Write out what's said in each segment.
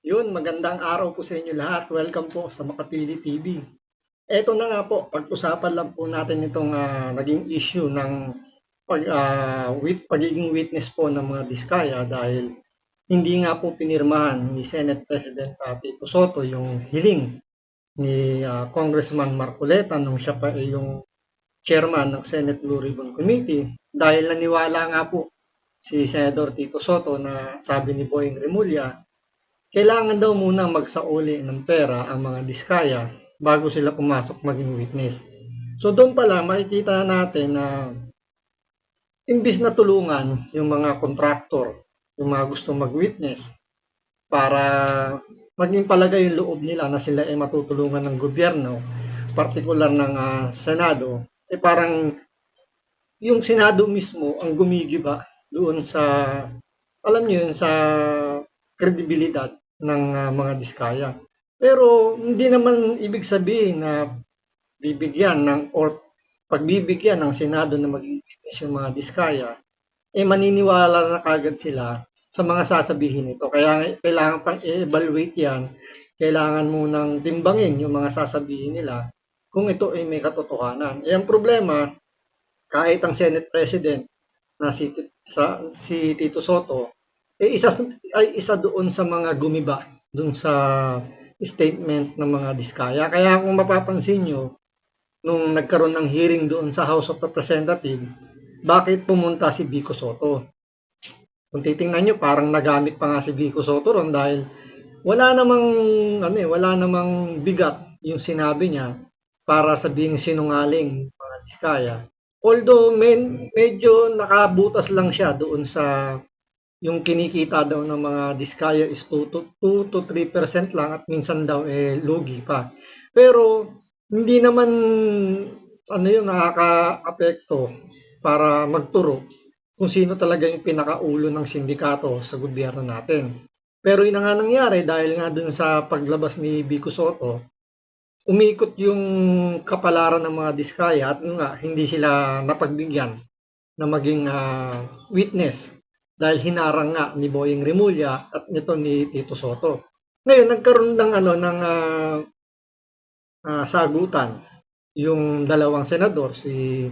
Yun, magandang araw po sa inyo lahat. Welcome po sa Makapili TV. Eto na nga po, pag-usapan lang po natin itong naging issue ng pagiging witness po ng mga Diskaya dahil hindi nga po pinirmahan ni Senate President Tito Soto yung hiling ni Congressman Marcoleta nung siya pa ay yung chairman ng Senate Blue Ribbon Committee dahil naniwala nga po si Senador Tito Soto na sabi ni Boying Remulla, kailangan daw muna magsauli ng pera ang mga Diskaya bago sila pumasok maging witness. So doon pala makikita natin na imbis na tulungan yung mga kontraktor, yung mga gustong mag-witness para maging palagay yung loob nila na sila ay matutulungan ng gobyerno, partikular ng Senado, parang yung Senado mismo ang gumigiba doon sa, alam niyo yun, sa kredibilidad ng mga Diskaya. Pero hindi naman ibig sabihin na bibigyan ng or pagbibigyan ng Senado na maging witness yung mga Diskaya, maniniwala na kagad sila sa mga sasabihin nito. Kaya kailangan pang i-evaluate yan, kailangan munang timbangin yung mga sasabihin nila kung ito ay may katotohanan. Ang problema, kahit ang Senate President na si Tito Soto, isa doon sa mga gumiba doon sa statement ng mga Diskaya. Kaya kung mapapansin nyo, nung nagkaroon ng hearing doon sa House of Representatives, bakit pumunta si Vico Soto? Kung titingnan nyo, parang nagamit pa nga si Vico Soto ron dahil wala namang bigat yung sinabi niya para sabihing sinungaling mga Diskaya. Although medyo nakabutas lang siya doon sa yung kinikita daw ng mga Diskaya is 2 to 3% lang at minsan daw lugi pa. Pero hindi naman nakaka-apekto para magturo kung sino talaga yung pinakaulo ng sindikato sa gobyerno natin. Pero yun nga nangyari dahil nga dun sa paglabas ni Vico Soto, umikot yung kapalaran ng mga Diskaya at hindi sila napagbigyan na maging witness dahil hinarang nga ni Boying Remulla at nito ni Tito Soto. Ngayon nagkaroon ng sagutan yung dalawang senador, si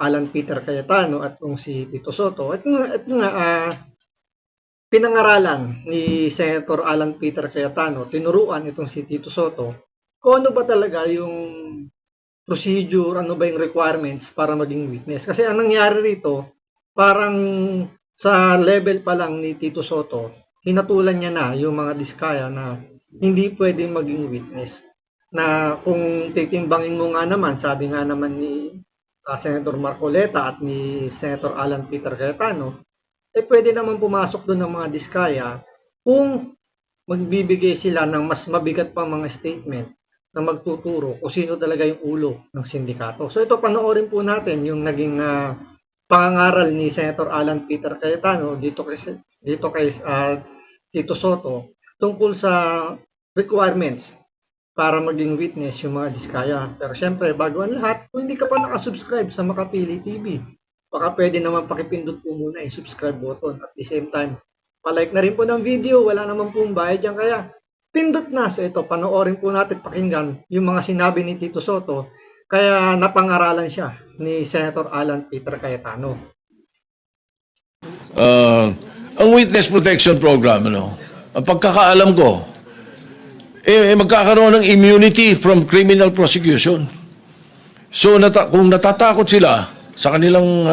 Alan Peter Cayetano at si Tito Soto. At pinangaralan ni Senator Alan Peter Cayetano, tinuruan itong si Tito Soto kung ano ba talaga yung procedure, ano ba yung requirements para maging witness. Kasi ang nangyari rito, parang sa level pa lang ni Tito Soto, hinatulan niya na yung mga Diskaya na hindi pwedeng maging witness. Na kung titimbangin mo nga naman, sabi nga naman ni Senator Marcoleta at ni Senator Alan Peter Cayetano, pwede naman pumasok doon ng mga Diskaya kung magbibigay sila ng mas mabigat pa mga statement na magtuturo kung sino talaga yung ulo ng sindikato. So ito, panoorin po natin yung naging pangangaral ni Senator Alan Peter Cayetano dito kay Tito Soto tungkol sa requirements para maging witness yung mga Diskaya. Pero syempre, bago ang lahat, kung hindi ka pa nakasubscribe sa Makapili TV, baka pwede naman pakipindot po muna yung subscribe button. At the same time, palike na rin po ng video, wala naman pong bayad yan. Kaya pindot na. So ito, panoorin po natin pakinggan yung mga sinabi ni Tito Soto. Kaya napangaralan siya ni Senator Alan Peter Cayetano. Ang Witness Protection Program, ang pagkakaalam ko, magkakaroon ng immunity from criminal prosecution. So kung natatakot sila sa kanilang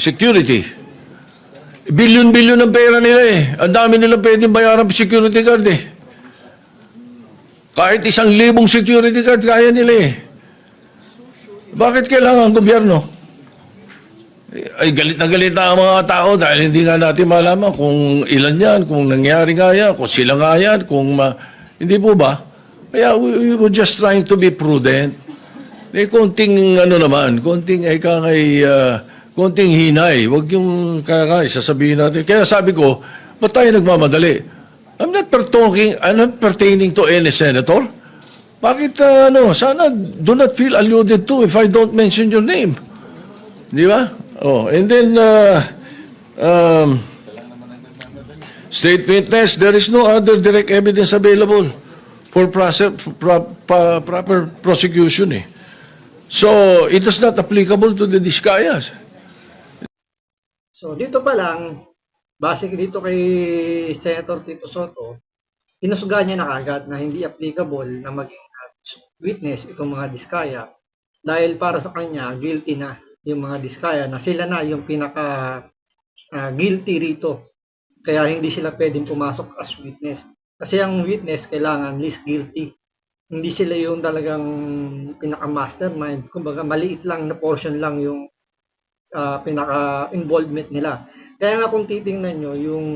security, billion-billion ang pera nila Ang dami nilang pwedeng bayaran ng security guard Kahit 1,000 security guard kaya nila Bakit kailangan ang gobyerno? Ay galit na ang mga tao dahil hindi nga natin malaman kung ilan yan, kung nangyari nga yan, kung sila nga yan, hindi po ba? Kaya we were just trying to be prudent. Konting konting hinay, wag yung sasabihin natin. Kaya sabi ko, ba't tayo nagmamadali? I'm not pertaining to any senator. Bakit, sana do not feel alluded to if I don't mention your name. Di ba? And then, State witness, there is no other direct evidence available for proper prosecution. Eh. So, it is not applicable to the Discayas. So dito pa lang, base dito kay Senator Tito Soto, hinusga niya na kagad na hindi applicable na maging witness itong mga Diskaya dahil para sa kanya guilty na yung mga Diskaya na sila na yung pinaka guilty rito. Kaya hindi sila pwedeng pumasok as witness. Kasi ang witness kailangan least guilty. Hindi sila yung talagang pinaka-mastermind. Kumbaga maliit lang na portion lang yung pinaka-involvement nila. Kaya nga kung titingnan nyo yung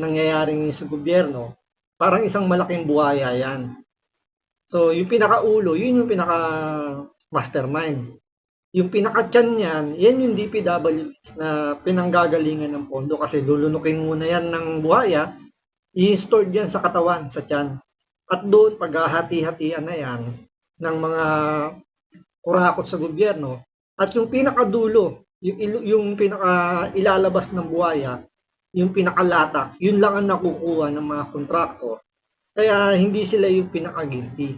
nangyayaring sa gobyerno, parang isang malaking buhaya yan. So yung pinaka-ulo, yun yung pinaka-mastermind. Yung pinaka-tiyan niyan, yan yung DPWs na pinanggagalingan ng pondo kasi lulunukin muna yan ng buhaya, i-store yan sa katawan, sa tiyan. At doon, paghahati-hatian na yan ng mga kurakot sa gobyerno. At yung pinakadulo, yung pinaka ilalabas ng buhaya, yung pinakalatak, yun lang ang nakukuha ng mga kontraktor. Kaya hindi sila yung pinaka-guilty.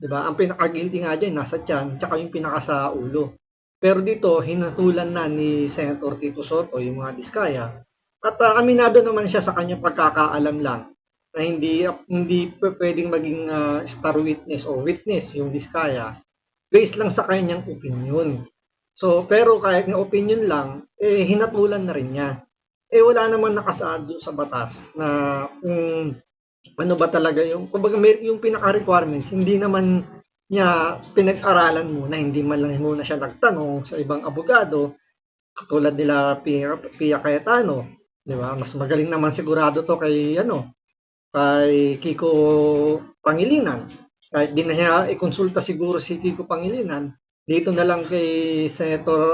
Diba? Ang pinaka-guilty nga dyan, nasa tiyan, tsaka yung pinaka sa ulo. Pero dito, hinatulan na ni Senator Tito Soto yung mga Diskaya. At aminado naman siya sa kanyang pagkakaalam lang na hindi pwedeng maging star witness o witness yung Diskaya based lang sa kanyang opinion. So, pero kahit ng opinion lang, hinatulan na rin niya. Wala namang nakasaad doon sa batas na ano ba talaga yung, kumbaga yung pinaka-requirements, hindi naman niya pinag-aralan muna, hindi man lang muna siya nagtanong sa ibang abogado, katulad nila Pia Cayetano, di ba? Mas magaling naman sigurado to kay Kiko Pangilinan. Kahit di na siya ikonsulta siguro si Kiko Pangilinan, dito na lang kay Senator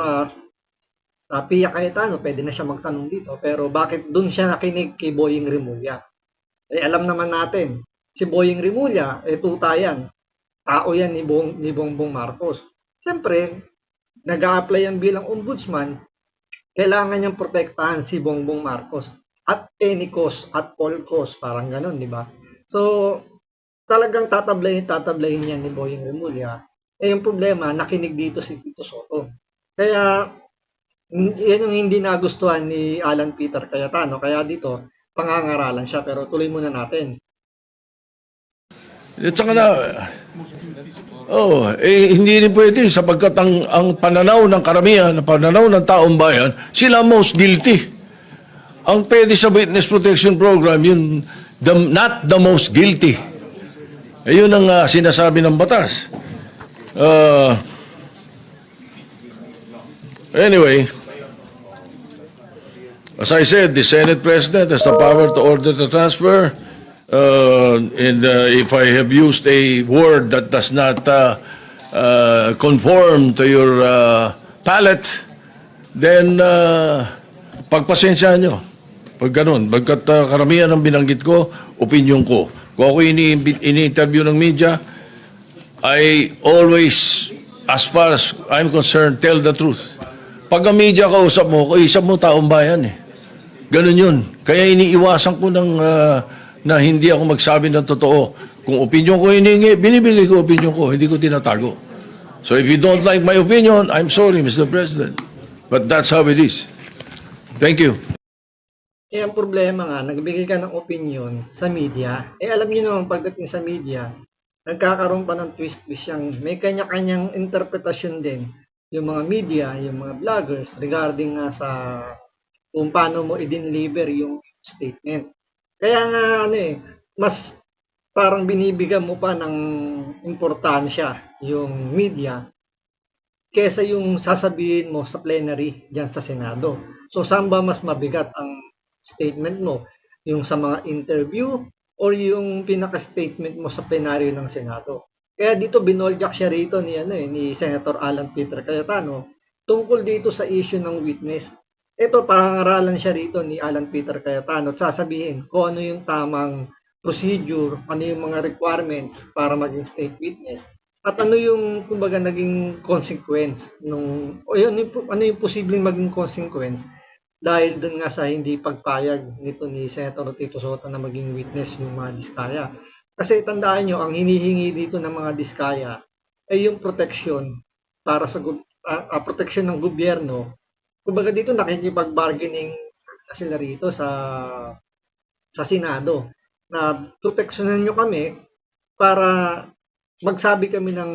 Pia Cayetano, pwede na siya magtanong dito. Pero bakit dun siya nakinig kay Boying Rimulya? Alam naman natin, si Boying Rimulya, tuta yan. Tao yan ni Bongbong Marcos. Siyempre, nag-a-apply yan bilang ombudsman, kailangan niyang protektahan si Bongbong Marcos at any cost, at all cost, parang ganun, di ba? So, talagang tatablayin yan ni Boying Rimulya. Yung problema, nakinig dito si Tito Soto. Kaya, yan yung hindi nagustuhan ni Alan Peter Cayetano. Kaya dito, pangangaralan siya. Pero tuloy muna natin. At saka na, hindi rin pwede sapagkat ang pananaw ng karamihan, ang pananaw ng taong bayan, sila most guilty. Ang pwede sa Witness Protection Program, yun, not the most guilty. Ayun ang sinasabi ng batas. Anyway, as I said, the Senate President has the power to order the transfer. And if I have used a word that does not conform to your palate, then pagpasensyahan nyo. Pag ganun, bagkat karamihan ng binanggit ko, opinion ko. Kung ako ini-interview ng media, I always, as far as I'm concerned, tell the truth. Pag ang media kausap mo taong bayan eh. Ganun yun. Kaya iniiwasan ko na hindi ako magsabi ng totoo. Kung opinion ko hiningi, binibigay ko opinion ko, hindi ko tinatago. So if you don't like my opinion, I'm sorry, Mr. President. But that's how it is. Thank you. Ang problema nga, nagbigay ka ng opinion sa media. Alam niyo naman, pagdating sa media, nagkakaroon pa ng twist-twist yang may kanya-kanyang interpretasyon din yung mga media, yung mga vloggers regarding nga sa kung paano mo i-deliver yung statement. Kaya nga mas parang binibigyan mo pa ng importansya yung media kesa yung sasabihin mo sa plenary diyan sa Senado. So saan ba mas mabigat ang statement mo? Yung sa mga interview or yung pinaka-statement mo sa plenaryo ng Senado? Kaya dito binoljak siya rito ni Senator Alan Peter Cayetano tungkol dito sa issue ng witness. Ito, pangangaralan siya rito ni Alan Peter Cayetano at sasabihin kung ano yung tamang procedure, ano yung mga requirements para maging state witness, at ano yung, kumbaga, naging consequence, ano yung posibleng maging consequence dahil dun nga sa hindi pagpayag nito ni Senator Tito Sotto na maging witness yung mga diskaya. Kasi tandaan nyo, ang hinihingi dito ng mga diskaya ay yung proteksyon para sa proteksyon ng gobyerno. Kumbaga dito nakikipag-bargaining na sila rito sa Senado na proteksyonan nyo kami para magsabi kami ng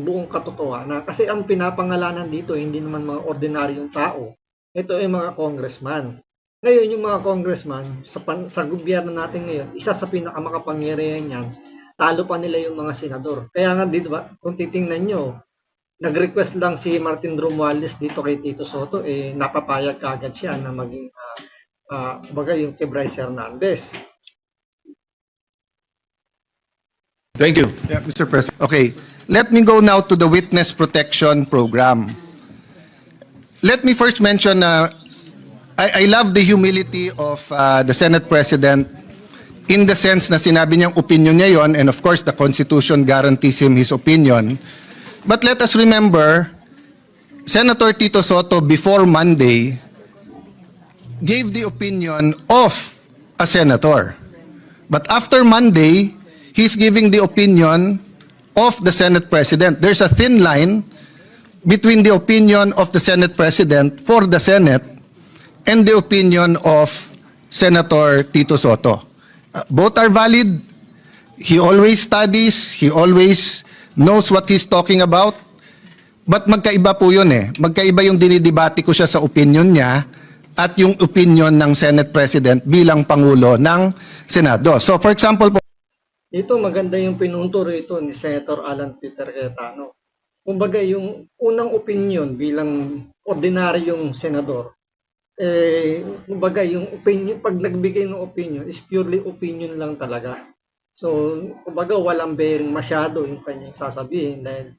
buong katotohanan. Kasi ang pinapangalanan dito hindi naman mga ordinaryong tao. Ito ay mga congressman. Ngayon, yung mga congressman, sa gobyerno natin ngayon, isa sa pinakamakapangyarihan yan, talo pa nila yung mga senador. Kaya nga, dito ba, kung titingnan nyo, nag-request lang si Martin Romualdez dito kay Tito Sotto, napapayag kagad siya na maging, bagay yung kay Bryce Hernandez. Thank you. Yeah, Mr. President. Okay, let me go now to the Witness Protection Program. Let me first mention, I love the humility of the Senate President in the sense na sinabi niyang opinion niya yon, and of course the Constitution guarantees him his opinion. But let us remember, Senator Tito Sotto before Monday gave the opinion of a senator. But after Monday, he's giving the opinion of the Senate President. There's a thin line between the opinion of the Senate President for the Senate and the opinion of Senator Tito Sotto. Both are valid. He always studies, he always knows what he's talking about. But magkaiba po yun eh. Magkaiba yung dinidebate ko siya sa opinion niya at yung opinion ng Senate President bilang Pangulo ng Senado. So for example po, Ito maganda yung pinunto rito ni Senator Alan Peter Cayetano. Kumbaga yung unang opinion bilang ordinaryong senador, kumbaga yung opinion, pag nagbigay ng opinion, is purely opinion lang talaga. So, kumbaga walang bearing masyado yung kanyang sasabihin dahil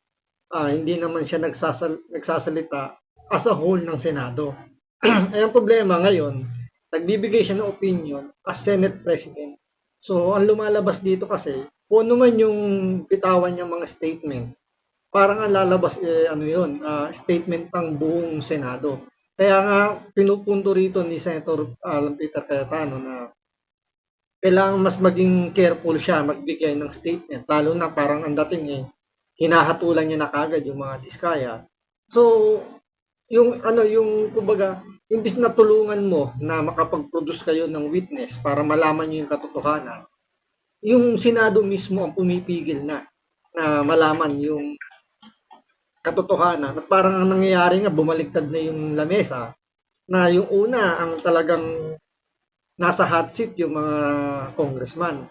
hindi naman siya nagsasalita as a whole ng Senado. Ay ang problema ngayon, nagbibigay siya ng opinion as Senate President. So, ang lumalabas dito kasi, kung ano man yung bitawan niyang mga statement, parang ang lalabas, statement pang buong Senado. Kaya nga, pinupunto rito ni Senator Alan Peter Cayetano na kailangan mas maging careful siya magbigay ng statement, lalo na parang ang dating hinahatulan niya na kagad yung mga diskaya. So, yung kumbaga, imbis na tulungan mo na makapag-produce kayo ng witness para malaman niyo yung katotohanan, yung Senado mismo ang pumipigil na malaman yung katotohanan. At parang ang nangyayari nga, bumaliktad na yung lamesa, na yung una ang talagang nasa hot seat yung mga congressman.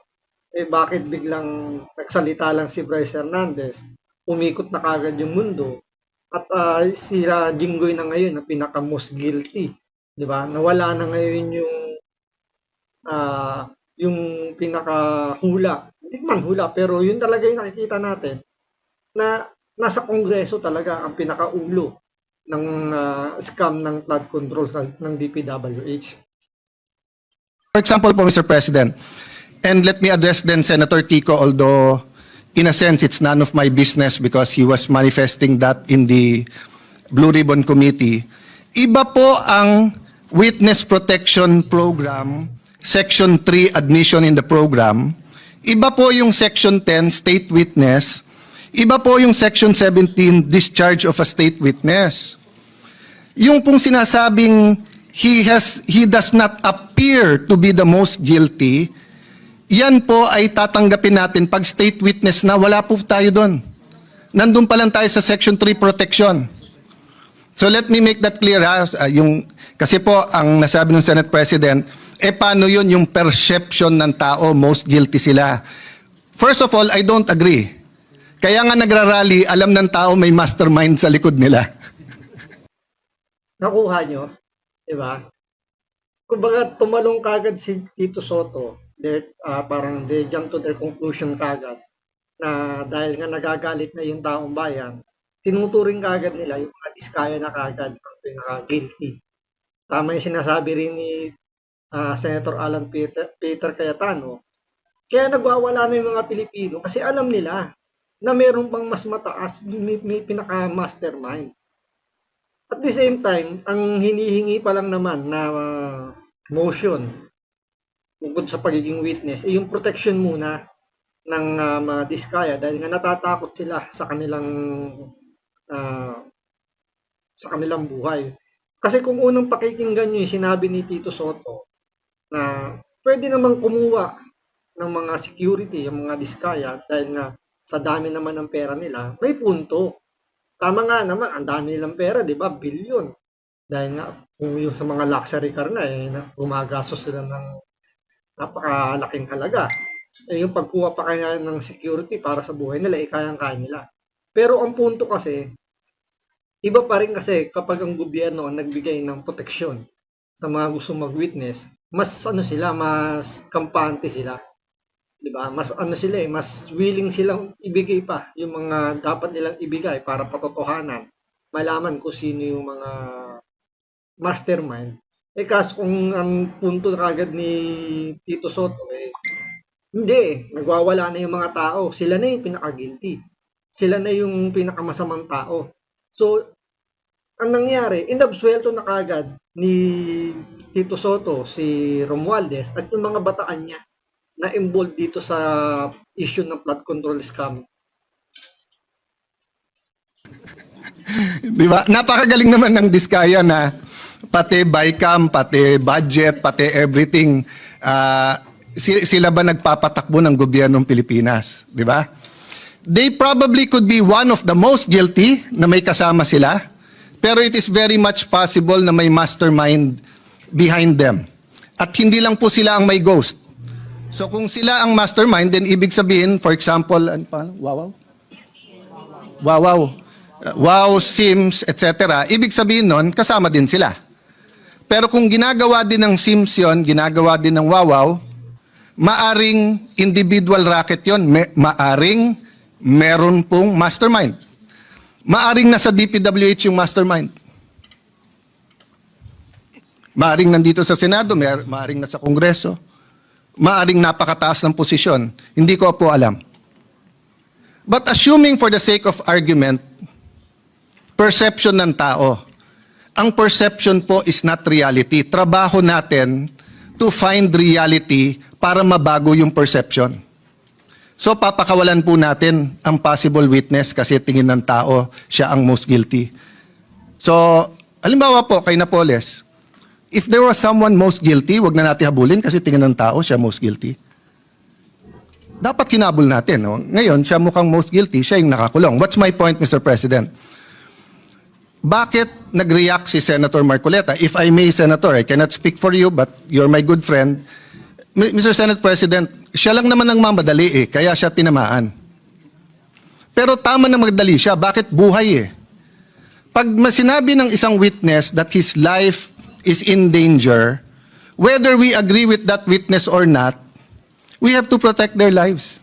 Bakit biglang nagsalita lang si Bryce Hernandez, umikot na kagad yung mundo, at si Jinggoy na ngayon na pinaka most guilty, di ba? Nawala na ngayon yung pinaka hula. Hindi man hula, pero yun talaga yung nakikita natin na nasa Kongreso talaga ang pinakaulo ng scam ng flood control ng DPWH. for example po, Mr. President, and let me address then Senator Kiko, although in a sense it's none of my business because he was manifesting that in the Blue Ribbon Committee. Iba po ang Witness Protection Program, Section 3, Admission in the Program. Iba po yung Section 10, State Witness. Iba po yung Section 17, Discharge of a State Witness. Yung pong sinasabing he does not appear to be the most guilty, yan po ay tatanggapin natin pag state witness na, wala po tayo doon. Nandun pa lang tayo sa Section 3 protection. So let me make that clear ha. Kasi po ang nasabi ng Senate President, paano yun yung perception ng tao, most guilty sila. First of all, I don't agree. Kaya nga nagrarally, alam ng tao may mastermind sa likod nila. Nakuha nyo, di ba? Kumbaga tumalong kagad si Tito Sotto, parang they jump to their conclusion kagad na dahil nga nagagalit na yung taong bayan, tinuturing kagad nila yung mga diskaya na kagad ang pinaka-guilty. Tama yung sinasabi rin ni Senator Alan Peter Cayetano, kaya nagwawala na yung mga Pilipino kasi alam nila na meron pang mas mataas, may pinaka-mastermind. At the same time, ang hinihingi pa lang naman na motion bukod sa pagiging witness, ay yung protection muna ng mga diskaya dahil nga natatakot sila ah, sa kanilang buhay. Kasi kung unang pakikinggan nyo yung sinabi ni Tito Soto na pwede namang kumuha ng mga security, yung mga diskaya dahil nga sa dami naman ng pera nila, may punto. Tama nga naman, ang dami nilang pera, di ba? Bilyon. Dahil nga, kung yung sa mga luxury car na, gumagastos sila ng napakalaking halaga. Yung pagkuha pa kaya ng security para sa buhay nila, kayang-kaya nila. Pero ang punto kasi, iba pa rin kasi kapag ang gobyerno ang nagbigay ng proteksyon sa mga gusto mag-witness, mas mas kampante sila. 'Di ba? Mas sila mas willing silang ibigay pa yung mga dapat nilang ibigay para patotohanan. Malaman kung sino yung mga mastermind. Kaso kung ang punto kagad ni Tito Soto, hindi, nagwawala na yung mga tao. Sila na yung pinaka-guilty. Sila na yung pinakamasamang tao. So, ang nangyari, inabsuelto na kagad ni Tito Soto, si Romualdez, at yung mga bataan niya na involved dito sa issue ng flood control scam. Di ba? Napakagaling naman ng Diskaya na pati BICAM, pati budget, pati everything, sila ba nagpapatakbo ng gobyernong Pilipinas? Di ba? They probably could be one of the most guilty na may kasama sila, pero it is very much possible na may mastermind behind them. At hindi lang po sila ang may ghost. So kung sila ang mastermind, then ibig sabihin, for example, Wow, Sims, etc. Ibig sabihin nun, kasama din sila. Pero kung ginagawa din ng Sims yun, ginagawa din ng Wawaw, maaring individual racket yun, maaring meron pong mastermind. Maaring nasa DPWH yung mastermind. Maaring nandito sa Senado, maaring nasa Kongreso. Maaring napakataas ng posisyon. Hindi ko po alam. But assuming for the sake of argument, perception ng tao. Ang perception po is not reality. Trabaho natin to find reality para mabago yung perception. So papakawalan po natin ang possible witness kasi tingin ng tao siya ang most guilty. So, halimbawa po kay Napoles, if there was someone most guilty, wag na natin habulin kasi tingin ng tao siya most guilty. Dapat kinabul natin. No? Ngayon, siya mukhang most guilty, siya yung nakakulong. What's my point, Mr. President? Bakit nag-react si Senator Marcoleta? If I may, Senator, I cannot speak for you, but you're my good friend. Mr. Senate President, siya lang naman ang mamadali kaya siya tinamaan. Pero tama na magdali siya, bakit buhay Pag sinabi ng isang witness that his life is in danger, whether we agree with that witness or not, we have to protect their lives.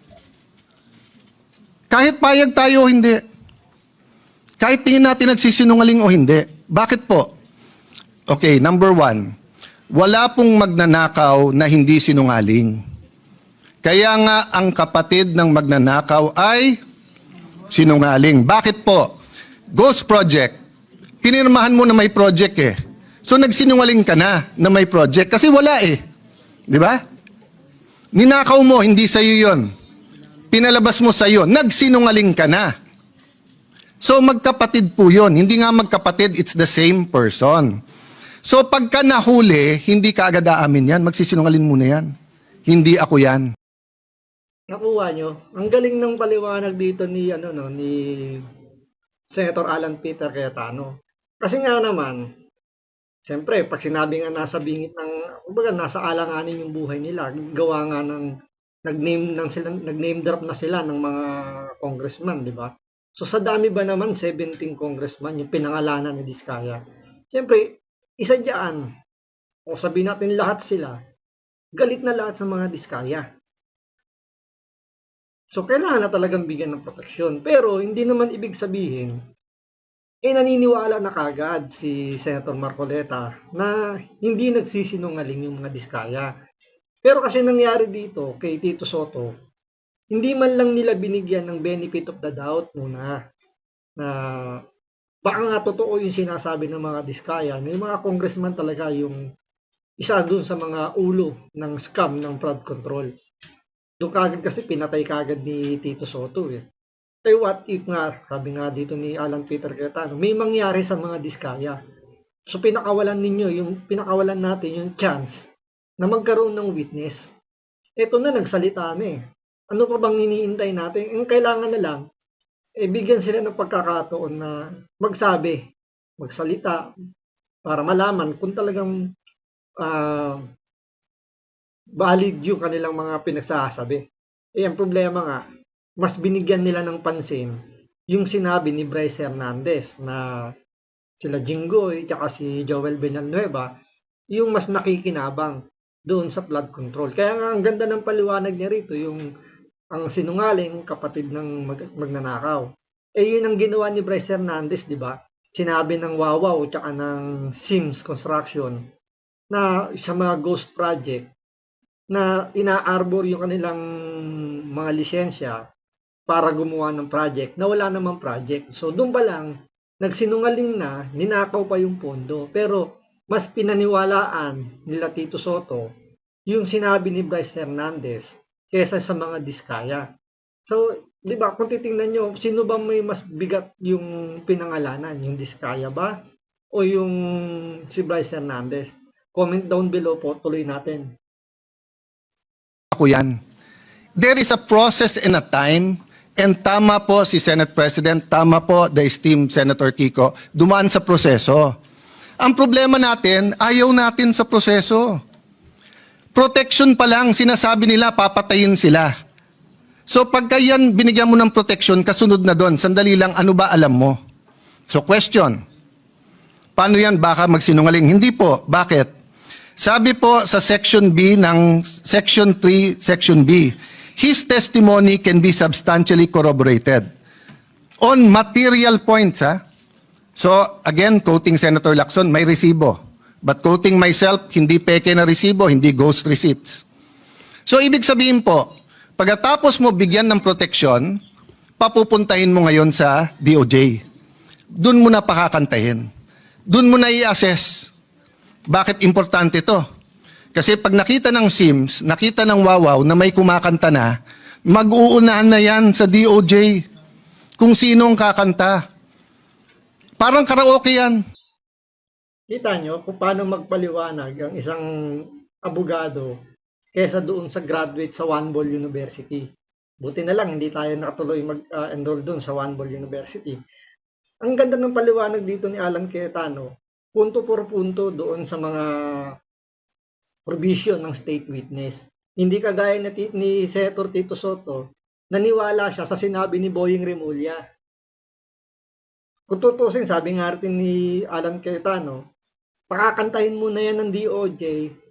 Kahit payag tayo o hindi. Kahit tingin natin nagsisinungaling o hindi. Bakit po? Okay, number one, wala pong magnanakaw na hindi sinungaling. Kaya nga ang kapatid ng magnanakaw ay sinungaling. Bakit po? Ghost Project. Pinirmahan mo na may project So nagsinungaling ka na may project kasi wala Di ba? Ninakaw mo, hindi sa'yo yun. Pinalabas mo sa'yo, nagsinungaling ka na. So magkapatid po yun. Hindi nga magkapatid, it's the same person. So pagka nahuli, hindi ka agad aamin yan. Magsisinungaling muna yan. Hindi ako yan. Nakuha nyo. Ang galing ng paliwanag dito ni ni Senator Alan Peter Cayetano. Kasi nga naman, siyempre, pag sinabi nga nasa bingit nasa alanganin yung buhay nila, gawa nga ng nag-name drop na sila ng mga congressman, di ba? So sa dami ba naman 17 congressman yung pinangalanan ni Diskaya? Siyempre, isa diyan, o sabihin natin lahat sila, galit na lahat sa mga Diskaya. So kailangan na talagang bigyan ng proteksyon. Pero hindi naman ibig sabihin, naniniwala na kagad si Senator Marcoleta na hindi nagsisinungaling yung mga Diskaya. Pero kasi nangyari dito kay Tito Soto, hindi man lang nila binigyan ng benefit of the doubt muna na baka nga totoo yung sinasabi ng mga diskaya, may mga congressman talaga yung isa dun sa mga ulo ng scam ng flood control. Doon kagad kasi pinatay kagad ni Tito Soto eh. Eh what if nga, sabi nga dito ni Alan Peter Cayetano, may mangyari sa mga diskaya. So pinakawalan natin yung chance na magkaroon ng witness. Ito na, nagsalita na eh. Ano pa bang iniintay natin? Ang kailangan na lang, bigyan sila ng pagkakataon na magsabi, magsalita, para malaman kung talagang valid yung kanilang mga pinagsasabi. Ang problema nga, mas binigyan nila ng pansin yung sinabi ni Bryce Hernandez na sila Jinggoy at si Joel Villanueva yung mas nakikinabang doon sa flood control. Kaya nga ang ganda ng paliwanag niya rito, yung ang sinungaling kapatid ng magnanakaw. Yun ang ginawa ni Bryce Hernandez, di ba? Sinabi ng Wawaw at ng Sims Construction na sa mga ghost project na ina-arbor yung kanilang mga lisensya para gumawa ng project na wala namang project. So doon pa lang, nagsinungaling na, ninakaw pa yung pondo. Pero mas pinaniwalaan nila Tito Soto yung sinabi ni Bryce Hernandez kesa sa mga diskaya. So, di ba, kung titingnan nyo, sino ba may mas bigat yung pinangalanan? Yung diskaya ba? O yung si Bryce Hernandez? Comment down below po, tuloy natin. Ako yan. There is a process and a time, and tama po si Senate President, tama po the esteemed Senator Kiko, dumaan sa proseso. Ang problema natin, ayaw natin sa proseso. Protection pa lang, sinasabi nila, papatayin sila. So pagka yan, binigyan mo ng protection, kasunod na doon, sandali lang, ano ba alam mo? So question, paano yan baka magsinungaling? Hindi po, bakit? Sabi po sa Section B ng Section 3, Section B, his testimony can be substantially corroborated on material points. So again, quoting Senator Lacson, may resibo. But quoting myself, hindi peke na resibo, hindi ghost receipts. So ibig sabihin po, pagkatapos mo bigyan ng proteksyon, papupuntahin mo ngayon sa DOJ. Doon mo na pakakantahin. Doon mo na i-assess. Bakit importante ito? Kasi pag nakita ng SIMS, nakita ng Wawaw na may kumakanta na, mag-uunahan na yan sa DOJ kung sinong kakanta. Parang karaoke yan. Kita nyo kung paano magpaliwanag ang isang abogado kesa doon sa graduate sa One Ball University. Buti na lang, hindi tayo nakatuloy mag-enroll doon sa One Ball University. Ang ganda ng paliwanag dito ni Alan Cayetano, punto por punto doon sa mga provision ng state witness. Hindi kagaya ni Senator Tito Soto, naniwala siya sa sinabi ni Boying Remulla. Kung tutusin, sabi nga rin ni Alan Cayetano, pakakantahin mo na yan ng DOJ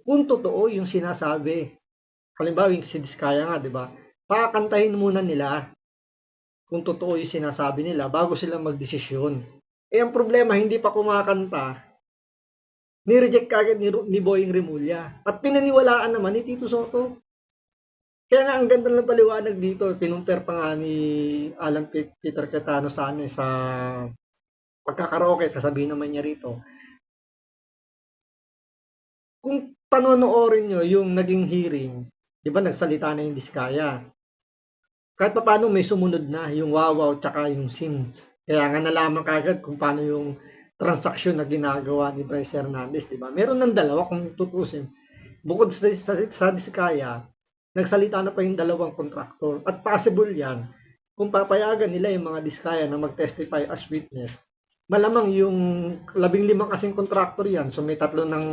kung totoo yung sinasabi. Halimbawa, yung si Diskaya nga, di ba? Pakakantahin muna nila kung totoo yung sinasabi nila bago sila magdesisyon. Ang problema, hindi pa kumakanta, ni-reject kagad ni Boying Remulla. At pinaniwalaan naman ni Tito Soto. Kaya nga, ang ganda ng paliwanag dito, kinumpir pa nga ni Alan Peter Cayetano sa pagkakaraoke, sasabihin naman niya rito. Kung panonoorin nyo yung naging hearing, di ba nagsalita na yung Diskaya. Kahit pa paano may sumunod na yung Wawaw tsaka yung Sims. Kaya nga nalaman kagad kung paano yung transaksyon na ginagawa ni Bryce Hernandez, di ba? Meron ng dalawa kung tutusin. Bukod sa Diskaya, nagsalita na pa yung dalawang kontraktor. At possible yan, kung papayagan nila yung mga Diskaya na mag-testify as witness, malamang yung 15 kasing kontraktor yan, so may 3 ng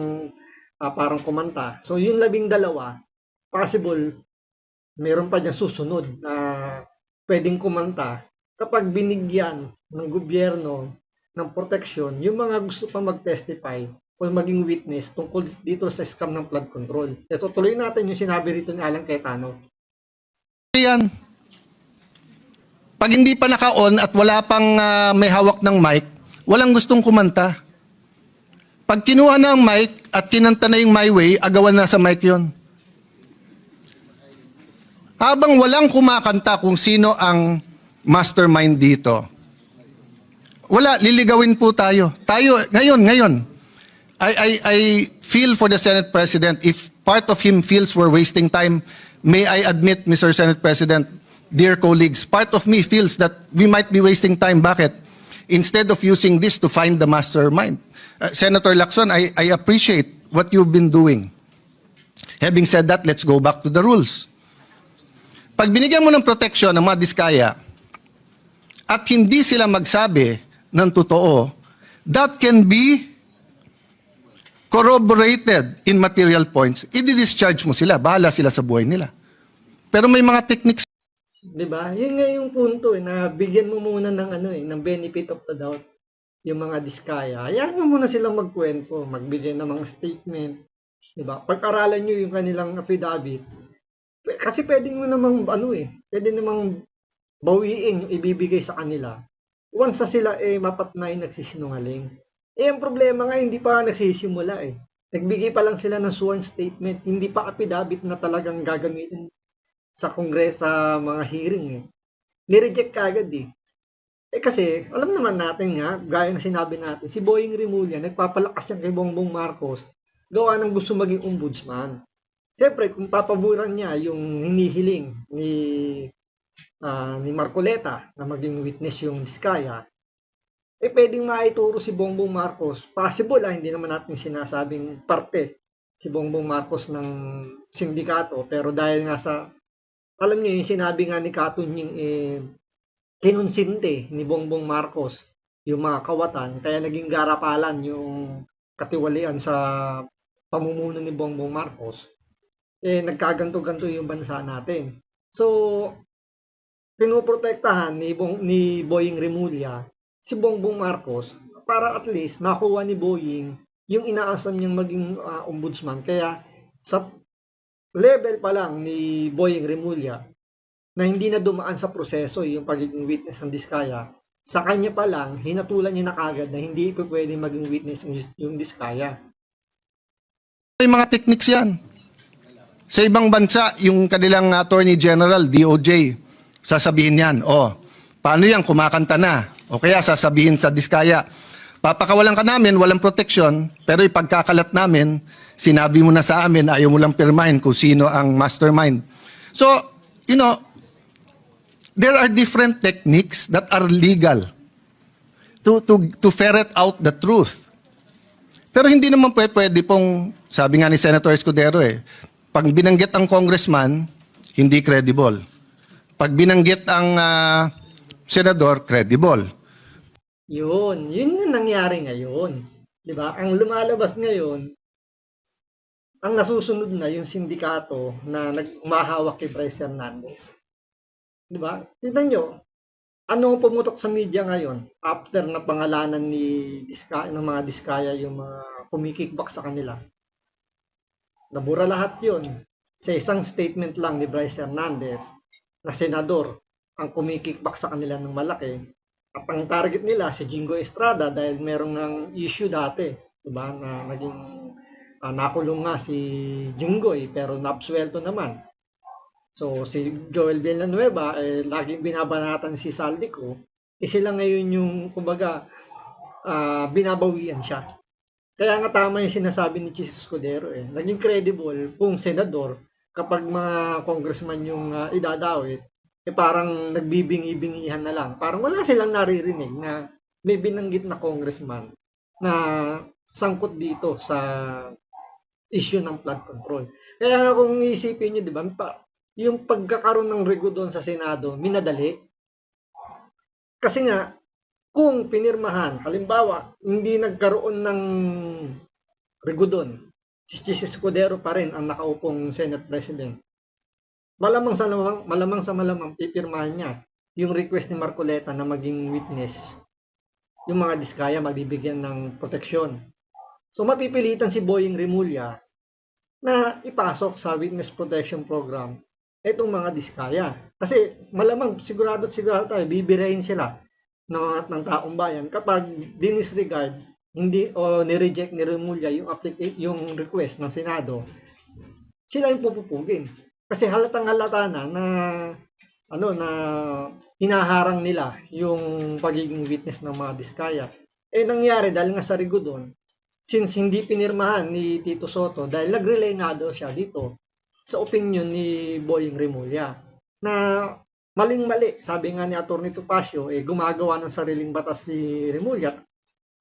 parang kumanta. So yung 12, possible, meron pa dyan susunod na pwedeng kumanta kapag binigyan ng gobyerno ng proteksyon yung mga gusto pa mag-testify o maging witness tungkol dito sa scam ng flood control. Ito, tuloy natin yung sinabi rito ni Alan Cayetano. Yan. Pag hindi pa naka-on at wala pang may hawak ng mic, walang gustong kumanta. Pag kinuha na ang mic at kinanta na yung My Way, agawan na sa mic yon. Habang walang kumakanta kung sino ang mastermind dito, wala, liligawin po tayo. Tayo, ngayon. I feel for the Senate President. If part of him feels we're wasting time, may I admit, Mr. Senate President, dear colleagues, part of me feels that we might be wasting time. Bakit? Instead of using this to find the mastermind. Senator Lacson, I appreciate what you've been doing. Having said that, let's go back to the rules. Pag binigyan mo ng protection ng mga diskaya at hindi sila magsabi ng totoo, that can be corroborated in material points. I-discharge mo sila, bahala sila sa buhay nila. Pero may mga techniques. 'Di ba? Yun nga yung punto na bigyan mo muna ng ng benefit of the doubt yung mga diskaya. Hayaan mo muna silang magkwento, magbigay ng mga statement, 'di ba? Pag-aralan niyo yung kanilang affidavit. Kasi pwedeng mo namang pwede namang bawiin yung ibibigay sa kanila. Once na sila mapatnay nagsisinungaling. Ang problema nga hindi pa nagsisimula Nagbigay pa lang sila ng sworn statement, hindi pa affidavit na talagang gagamitin sa Kongreso sa mga hearing Ni-reject kagad kasi alam naman natin nga, gaya na sinabi natin, si Boying Rimulya nagpapalakas yan kay Bongbong Marcos gawa ng gusto maging ombudsman. Siyempre, kung papaboran niya yung hinihiling ni Marcoleta na maging witness yung Diskaya, pwedeng maituro si Bongbong Marcos. Possible hindi naman natin sinasabing parte si Bongbong Marcos ng sindikato, pero dahil nga alam niyo yung sinabi nga ni Katunying kinonsinte ni Bongbong Marcos yung mga kawatan, kaya naging garapalan yung katiwalian sa pamumuno ni Bongbong Marcos, nagkaganto-ganto yung bansa natin. So, pinoprotektahan ni Boying Rimulya si Bongbong Marcos para at least makuha ni Boying yung inaasam niyang maging ombudsman. Kaya sa level pa lang ni Boying Rimulya na hindi na dumaan sa proseso yung pagiging witness ng Diskaya, sa kanya pa lang hinatulan niya na kagad na hindi pa pwedeng maging witness yung Diskaya. May mga techniques yan. Sa ibang bansa, yung kanilang Attorney General, DOJ, sasabihin yan, paano yan, kumakanta na? O kaya sasabihin sa Diskaya, papakawalan ka namin, walang protection, pero ipagkakalat namin, sinabi mo na sa amin, ayaw mo lang pirmahin kung sino ang mastermind. So, there are different techniques that are legal to ferret out the truth. Pero hindi naman pwede pong, sabi nga ni Senator Escudero pag binanggit ang congressman, hindi credible. Pag binanggit ang senador, credible. Yun yung nangyari ngayon. 'Di ba? Ang lumalabas ngayon, ang nasusunod na yung sindikato na umahawak kay Bryce Hernandez. 'Di ba? Tingnan nyo, ano ang pumutok sa media ngayon after na pangalanan ng mga Diskaya yung mga kumikickback sa kanila. Nabura lahat yun sa isang statement lang ni Bryce Hernandez na senador ang kumikickback sa kanila ng malaki. At ang target nila si Jingoy Estrada dahil merong ng issue dati, 'di ba? Na naging nakulong nga si Jingoy pero naabsuelto naman. So si Joel Villanueva laging binabanatan si Saldico, sila ngayon yung kumbaga binabawian siya. Kaya nga tama yung sinasabi ni Chis Escudero naging credible kung senador kapag mga congressman yung idadawit, parang nagbibingi-bingihan na lang. Parang wala silang naririnig na may binanggit na congressman na sangkot dito sa issue ng flood control. Kaya kung isipin nyo, di ba, yung pagkakaroon ng rego doon sa Senado, minadali. Kasi nga, kung pinirmahan, halimbawa, hindi nagkaroon ng rego doon, si Chis Escudero pa rin ang nakaupong Senate President. Malamang sa malamang pipirmahan niya yung request ni Marcoleta na maging witness. Yung mga Diskaya mabibigyan ng proteksyon. So mapipilitan si Boying Rimulya na ipasok sa witness protection program itong mga Diskaya. Kasi malamang sigurado tayo bibirahin sila ng taong bayan kapag dinisregard ni-reject ni Rimulya yung request ng Senado. Sila yung pupupugin. Kasi halatang halata na na hinaharang nila yung pagiging witness ng mga Diskaya. Nangyari dahil nga sa Rigo doon, since hindi pinirmahan ni Tito Soto dahil nag-relay nga daw siya dito sa opinion ni Boying Remulla na maling-mali. Sabi nga ni Atty. Topacio, gumagawa ng sariling batas si Remulla.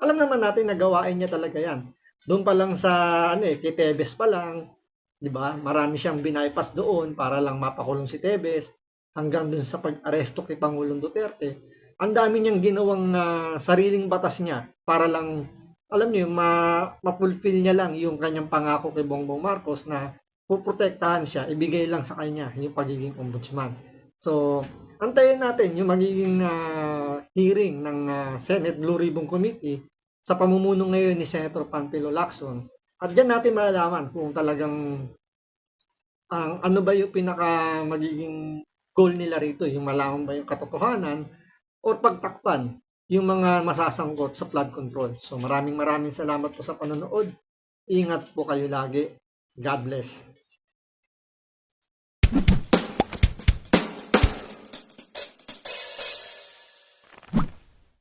Alam naman natin na gawain niya talaga yan. Doon pa lang sa kay Tebes pa lang, 'di ba? Marami siyang binaypas doon para lang mapakulong si Tebes hanggang doon sa pag-aresto kay Pangulong Duterte. Ang dami niyang ginawang sariling batas niya para lang alam niyo ma-fulfill niya lang yung kanyang pangako kay Bongbong Marcos na puprotektahan siya, ibigay lang sa kanya yung pagiging ombudsman. So, antayin natin yung magiging hearing ng Senate Blue Ribbon Committee sa pamumuno ngayon ni Senator Panfilo Lacson. At diyan natin malalaman kung talagang ano ba yung pinaka magiging goal nila rito, yung malaman ba yung katotohanan o pagtakpan yung mga masasangkot sa flood control. So maraming salamat po sa panonood. Ingat po kayo lagi. God bless.